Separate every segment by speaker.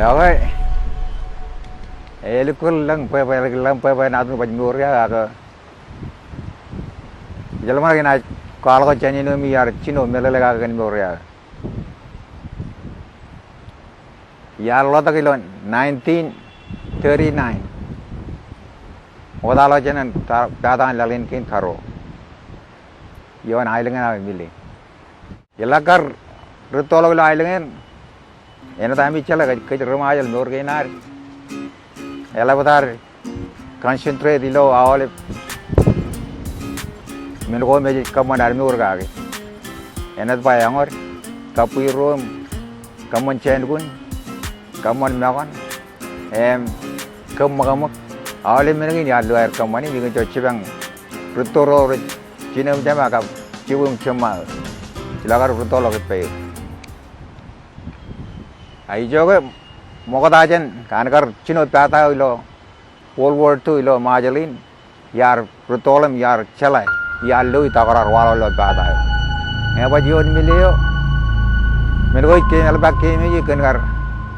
Speaker 1: okay. Elukul lang pa natin pajmurya ka. Jalan mana kena kalau kau cani no miyar cino melalega kan murya. Yar lo tak ilon 1939. Odalo janan tadan lalin kin tharo. Yawan ailengan awe mili. Yalakar rutolo ilo ailengan. Ena tami chala kai rumah ajal mur kai nar. Ela betar concentrate ilo awal menko meji kaman army urga age enat pa yangor kapui rom kaman chen gun kaman makan kam awal mengi ya luar kamani bikin coci bang rutoro cinem jama kap cibum cema silakan rutolo ke pe ai joge Mokotajan kan kar cino pata ilo World War II ilo majalin yar rutolem yar chelai yar lui takarar walo lo pata ya bajion milio mergo ke alba ke me kan kar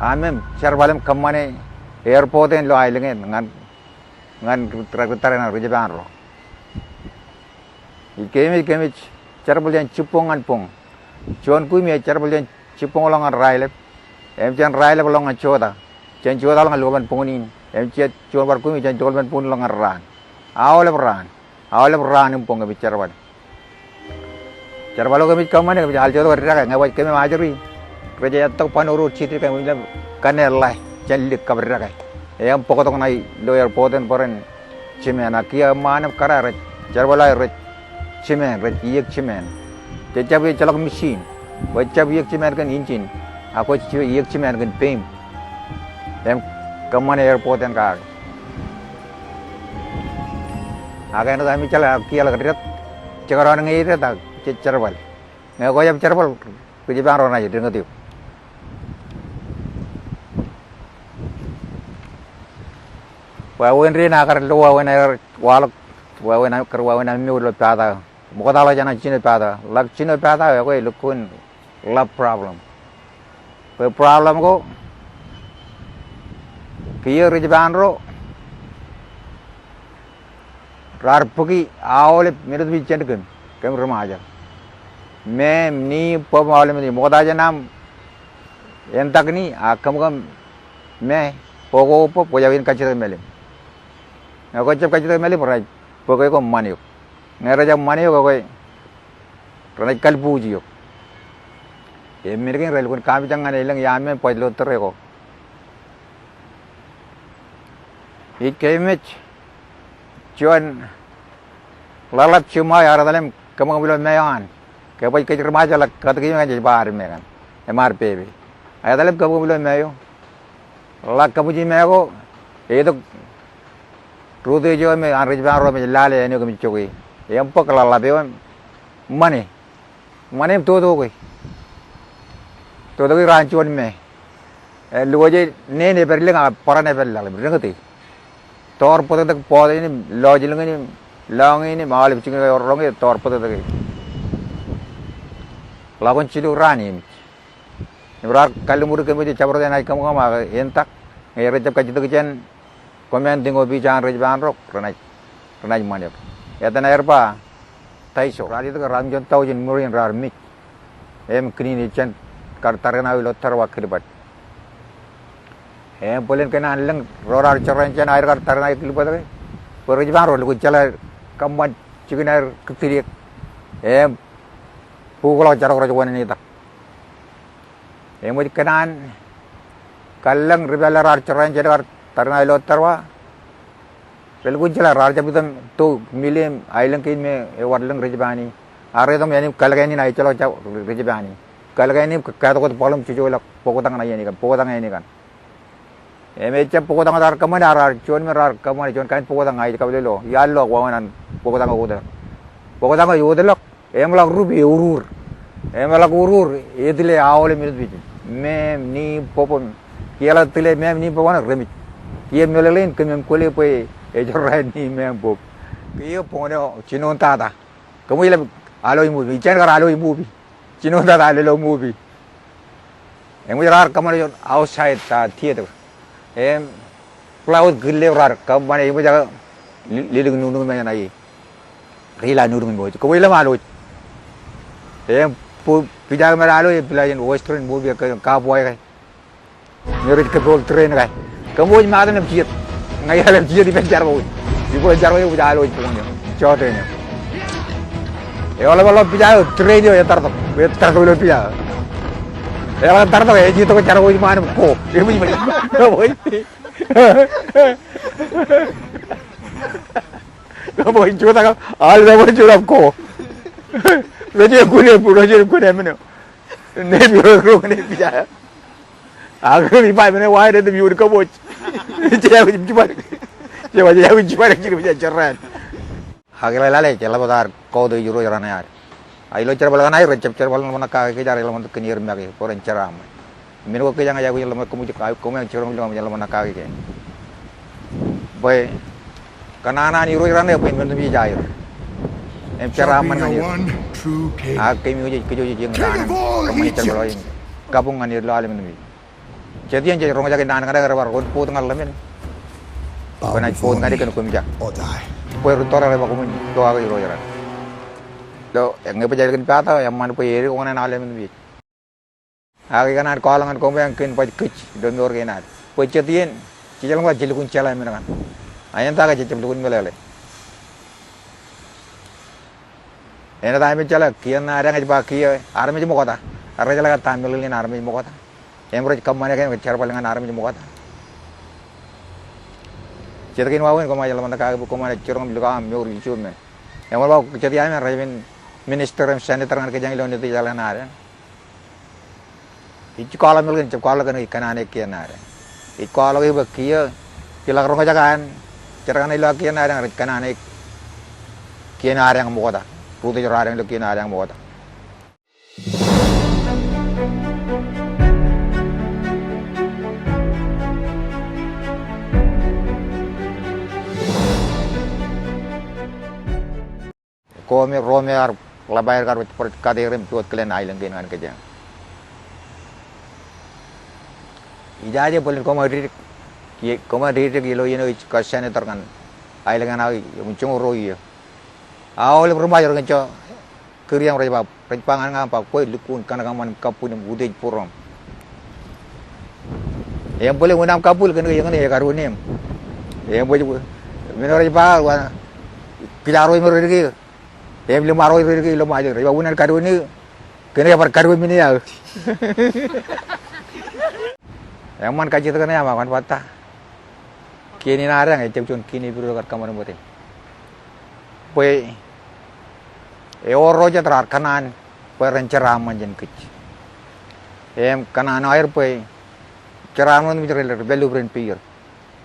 Speaker 1: amem charbalem kamane airport en lo ailengen ngan trakutaren rijaban ro ikeme charbalian chupongan pong chon kui me charbalian chupongan raile Jan raile belong choda jan choda lang luban punin chet chon bar kumi jan jolban pun lang ran awle ran pong bi charbal charbalo kami kamane bi al choda ra nga kami majuri reja tok panuru chiti kami kanel lai jan lik kabra ka pokotong nai lawyer poten poren chimena kia manam kara charbala chimen yek chimen jejabi chalok machine wajabi yek chimen kan engine aku cuci yek cimen kan pem, kemana airport yang kar. Akan itu kami cala kia lagi ret, cekaran ngai itu tak cerbal, ngai kau yang cerbal, kerja bang orang aja dengar tu. Wawen rina kar lu wawen air walak, wawen kar wawen ami udah pada, muka tala jangan cina pada, lag cina pada ya kau lukun love problem. Problem ko kia rijaban ro rarpuki awle mirut bichen kan kem rumah aja mem ni pom awle meni moda aja nam entak ni akam me pogo pojawin kacir melim aku cep kacir melim rai pogo ko maniuk ngeraja maniuk ko rai kalbuji American rail kun kami jangan ilang yame pojlo terego. Ikemech cuan lalat cuma ya dalam kamu bilang mayan. Kapai kerja remaja lah kata kita jadi bar mekan. MRP. Ayat dalam kamu bilang mayo. Lah kamu jadi mayo. Itu rude jo me anrij baro me lale ini kami cuci. Yang pok lala bewan money tu koi. Todo ranchuan me luaje ne berling parane berlang berengati tor pote tak pote ini lojilung ini long ini mal bicinga orang itu tor pote tak lawan cilu rani berar kalau murid kami cabur dan naik kamu kama entak ngere jab kajitu kian komen tingo bicara rejaban rok renai mana ya tanah erpa taiso radi itu ramjon tau jen murid rar mit kini ni cen kartarana wilo tarwa kiribat polen kena lang rorar charan chan air kartarana kiribat perjalanan ro lu chala kamban chicken air ketiri pukul cara kerjaan ini tak mau kenan kalang ribala rar charan chan kartarana wilo tarwa pelgu chala rar jabitam tu milim ailang kin me warlang rejbani are to yani kalgani nai chalo rejbani kalau ini kata kata problem cuci olak pokokang naya ini kan pokokang ini kan macam pokokang ada kaman ada cuan merar kaman cuan kan pokokang aja kau lo ya lo kawanan pokokang aku dah pokokang aku dah lo lak rubi urur lak urur itu le awal minut bici mem ni popon kialah tile mem ni popon remit kia melelin kemem kulit pun ejoran ni mem pop kia pokoknya cinon tata kamu ilah aloi movie jangan kalau aloi movie Cino dah ada lo movie. Em rar kamar outside ta theater. Em cloud gille rar kam mane em jaga liling nunu me nai. Rila nunu me boy. Ko wila malu. Em pijak me lalu pelayan western movie ka boy kai. Nyerit ke bol train kai. Kamu ma adam jiet. Ngai halam jiet di penjar boy. Di boy jar boy uja alo punya. Chote nya. E wala pijak train yo ya tar ko lo pijak. Yang ntar tuh ya, gitu kan cara gue gimana kok, dia punya boy, nggak boy curang kan, ada boy curang kok, jadi gue nih mana, nih biar gue nih bisa, aku nih pak mana wah ada tuh biar kau boy, cewek cuma bisa cerai, hakilah lale, celah botar, kau tuh juru jalan ya. Ayo lo cara balagan air, cara balagan mana kaki ke jari lo mana kenir magi, orang ceram. Mino ko jangan jago lo mana kamu cakap, kamu yang ceram lo mana kaki ke. Boy, kanana ni roi rane pun bentuk bija air. Em ceram mana ni. Kami uji kejuji yang dan, kamu yang cara balagan. Gabung ani lo alim ni. Jadi yang jadi orang jaga dan kadang-kadang baru pun tengah lemen. Kena pun tadi kena kumja. Boy rutor ada baku doa ke roi rane. Lo yang ngepejalan pata yang mana payeri orang yang alim itu. Agai kan ada kalangan kau yang kin paj kuch don dor kenal. Pajetian cijalang gua jelukun cala mana kan. Ayan tak aja jelukun melale. Enak tak ambil cala kian ada ngaji pakai army cuma kota. Army cala kata ambil ini army cuma kota. Yang berarti kamu kan cara palingan army cuma kota. Cetakin wawan kau majalah mana kagak kau mana curang bilang ambil urus men. Yang mau kejadian rajamin minister yang senator kan kejang ilmu itu jalan ada. Itu kalau mungkin kalau kan ikan aneh kian ada. Itu kalau ibu kia kilang orang jagaan, cara kan ilu kian ada ikan aneh kian ada yang mau kata. Rutu cara ada yang kian ada yang mau kata. Kami romer labayar kar kaderim tuat kalian ailang dengan kerja. Ijazah boleh komoditi kilo ini kasihan itu kan ailangan ai muncung roi. Awal rumah orang itu kerja orang apa perpangan ngapa kau lukun karena kaman kapun budej purom. Yang boleh undang kapul kan yang ni karunim. Yang boleh menurut apa kita roi mereka. Dia belum maru itu belum aja. Riba bukan kado ini, kena apa kado ini ya. Yang mana kaji tu kena apa kan patah. Kini narang itu cuma kini perlu kat kamar mati. Poi, roja terar kanan, perenceraman jen kecil. Kanan air poi, ceraman itu berjalan belu berempir.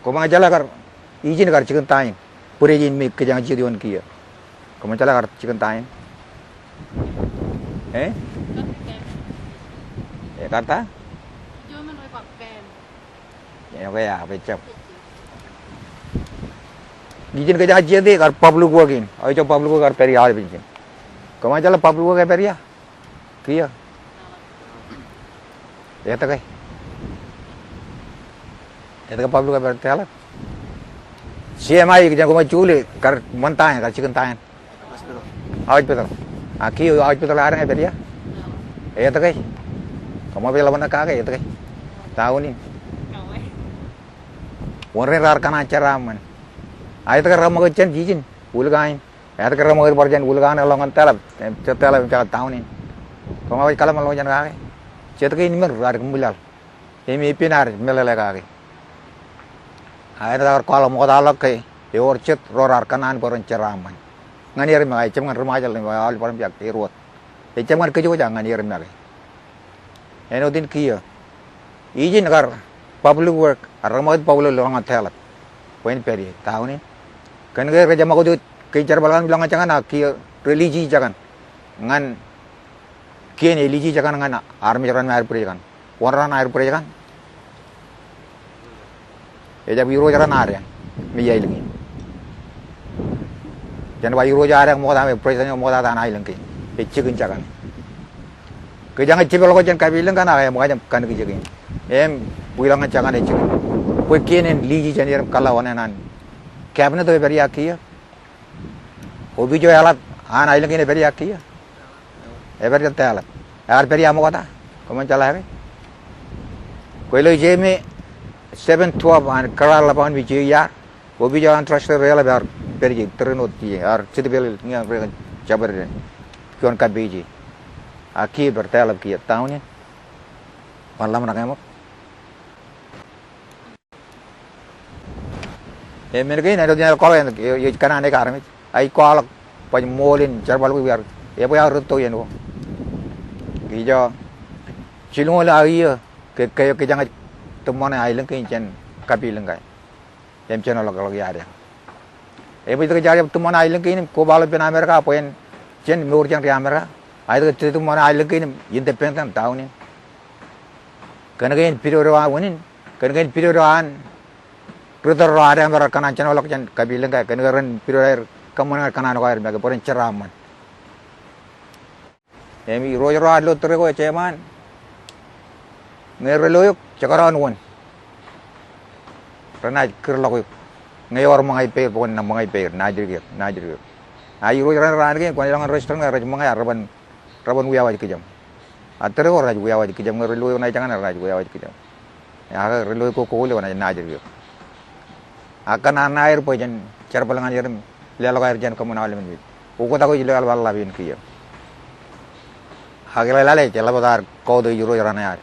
Speaker 1: Kau mengajar kar, izin kar cikan tain, puri izin mik kejangan cidiwan kia. Kamu cakap kat chicken tain? Kata?
Speaker 2: Cuma nak pakai.
Speaker 1: Ya, kaya becap. Dijin kerja aja deh, kar public working. Ayo coba public work kar periya ada bijin. Kamu cakap public work kaya periya? Kia? Ya tak kaya? Ya tak public work kaya periya? CMI kerja kamu culi kar mantain kar chicken tain. Awak betul. Aki awak betul ada nggak beria? Ya tak kay. Kamu bela mana kagak ya tak kay. Tahu ni. Orang rar kana acara man. Ayo tak ramai kerja jijin. Ulgain. Ayo tak ramai kerja ulgain alongan telap. Telap macam tahu ni. Kamu awak kalau malu jangan kagak. Cetak ini mer rar kembulal. Ini pinar melala kagak. Ayo tak kalau mau talak kay. Yor cet rar kanan koran ceraman. Ngani yer magai cem ngan remaja le al param jak irot e cem ngan kejo jangan yer magai eno din kia izin kar public work armad public lo ngat thalat poin peri tahu ni kan ge kerja mau tu kejar balangan bilang jangan kia religi jangan ngan kia ni religi jangan ngan army jaran air puri kan warna air puri kan e jab iro jaran air miyai lagi jangan bayi roja ada yang mau tahu presiden mau tahu tanah ilang kini, chicken jangan. jangan cipel ko jan kabilang kan ay mo kanyam kan gijigin em builangan jangan e chigin ko kenen liji jan yeram kala wananan cabinet to beri akiya obi jo alat an ailang kene beri akiya e beri tala ar beri amo kota koman chala hai ko lo je me 712 an karala pan vijay ya obi jo antrashte rela bar beri terno ti ar chidbel ngia jabar kon ka biji aki bertelap kia tahunnya malam nak emok mereka ini ada jalan kalau yang kanan ada karami ai kalau pada molin cerbal biar biar ruto yang wo hijau cilung lagi ya kayak jangan teman ai lengkai jen kapi lengkai yang channel lagi ada begitu kerja teman ai lengkai ini ko balu pen Amerika apa yang jen mur jang di Amerika Ayo kita mana air lagi ni independen tahu ni. Kerana kan piroran ini, kerana kan piroran, rutor ada yang berkanan channel lok jan kabilang kaya, kerana kan piroran kaman kanan kaya, mereka pun ceraman. Emi rojo lo terego ceman, ngerloyok cakaran wan. Kerana kerlok ngayor mangai per, pun nam mangai per, najir. Ayo rojo lagi, kau jangan restoran kerja mangai araban. Rabon wiyawa kejam. Atere orang juga wiyawa kejam ngerelu naik jangan orang juga wiyawa kejam. Ya agak relu ko le wana najer yo. Akan air po jan cara palangan yerim lelo air jan kamu nawale men. Uko ta ko jilal walla bin kiyo. Hagela lale jala badar ko do juro jarana yar.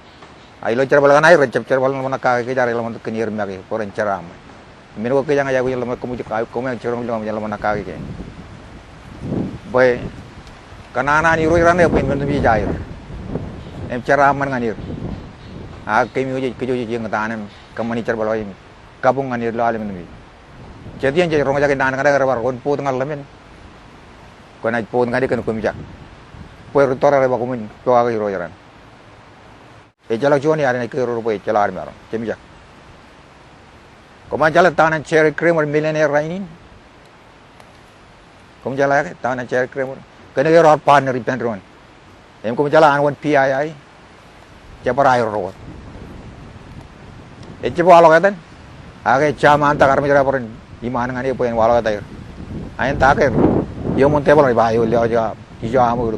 Speaker 1: Ailo cara palangan air recep cara palangan mana ka ke jare lamon ke yerim magi poren cara am. Min ko ke jangan ya ko lamon ko mu ka ko men cerong lamon jala mana ka ke. Boy Kanana ni roi rane pun bentuk bijair. Cara aman nganir. Kami uji kejuji yang katahanan kemani cerbal ini. Kabung nganir lo alim ini. Jadi yang jadi orang jaga dan kadang kadang kon pun tengah lemen. Kon aj pun kadang kon kumja. Puer tora leba kumin kau agak roi ran. Jalak jual ni ada ni kero rupai jalar merang. Cemija. Kau jalan tahanan cherry creamer millionaire rainin. Kau jalan tahanan cherry creamer. Kena orang partner ipan ruan. Em ko jalan wan PII. Cepat air ruan. Cepat walau katan. Age caman tak karmi jara porin iman ngani poin walau kata air. Ayen tak air. Yo mon tebal ni bayu le aja. Kijamu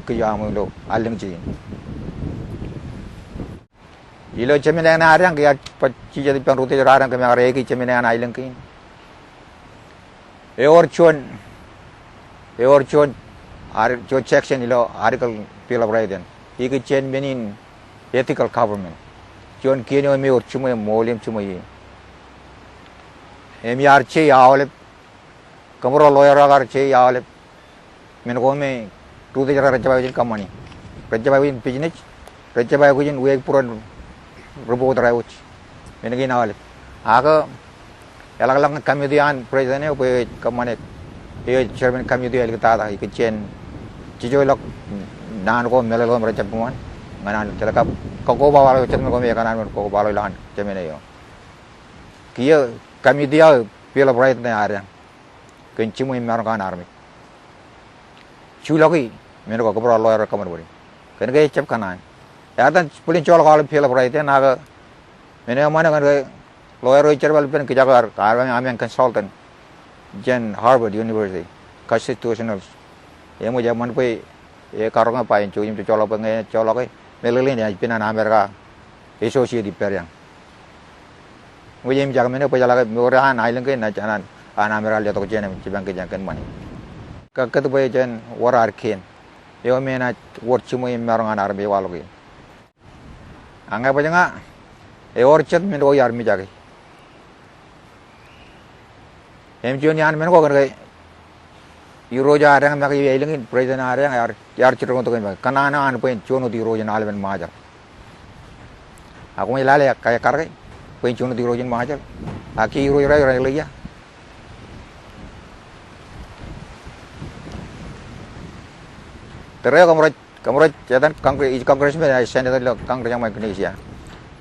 Speaker 1: lo aling cing. Ilo cemina na arang kaya paci jadi penruti jara arang kami arang ki cemina na aling kin. Eorchon jo section ilo article pila braiden iki chen menin ethical government jon kene me or chuma molim chuma yi emyar che yaole kamro lawyer agar che yaole men ko me tu de jara rajaba jin kamani rajaba jin business rajaba jin we puran rubo drawuch men gi nawale aga yalagalang kamedian president e kamane e chairman kamedi el ta iki chen Cijo lok nan ko mele lo mereka puan nganan celaka koko bawa lo cetme ko me kanan ko bawa lan cemene yo kia kami dia pila bright ne area kenci mu mar kan army chulaki mene ko bro lo ra kamar bori ken ge cep kanan ya tan pulin chol ko pila bright na ga mene mana kan ge lawyer cherbal pen ke jagar karwan amen consultant Jen Harvard University constitutional yang mau zaman pun, karong apa yang cuci colok pengen colok melelin ya pinan Amerika, esosi di periang. Mungkin jangan mana pun jalan orang island ke najanan, Amerika lihat aku jenem cibang kejangkan mana. Kakak tu pun jen warar ken, yo mana war cuma yang orang Arab walau ke. Anggap aja nggak, orchard mana kau army jaga. Em cuci an mana kau kan Roja ada yang mereka ilangin presiden ada yang yar cerita untuk ini. Karena anak poin cuno di roja nalben majar. Aku melale kayak karge poin cuno di roja majar. Aki roja raya lagi ya. Terus kamu jatan kongres mana senator lo kongres yang Indonesia.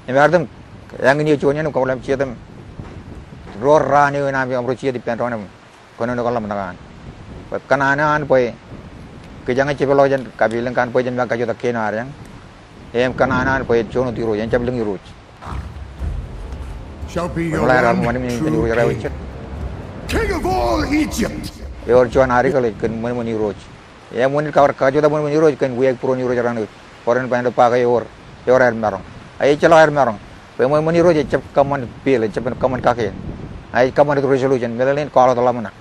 Speaker 1: Ini artinya yang ini cuci ni kamu lem jatan rora ni nabi kamu cuci di pentoran kono kalau menangan. Kanan poin kejangan cepelo jan kabilang kan poin jan bangka juta kena yang kananan po chono tiro yan chabling iruj
Speaker 3: Shall be your
Speaker 1: mulai ram
Speaker 3: one
Speaker 1: mani ni
Speaker 3: true
Speaker 1: iruj ra
Speaker 3: king,
Speaker 1: wichet
Speaker 3: king of all Egypt.
Speaker 1: chuan ari kale kan mani iruj mani kawar ka joda mani iruj kan wiek pro iruj ran foreign pando pa kay yor er marong ay chala er marong pe mani iruj chap kaman pil chap kaman kake ay kaman itu resolution melalen kala talamana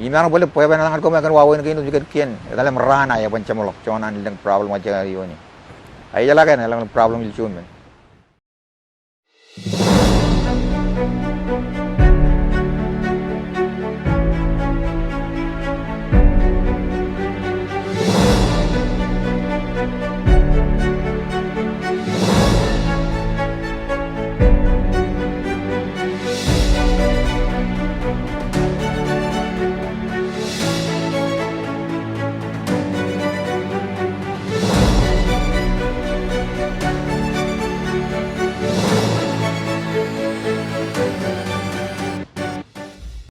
Speaker 1: Imang boleh poya benang ko makan wawin kini juga kian dalam rana ya pancamolok cuman ang problem aja yoni ay jala kan dalam problem ilchun men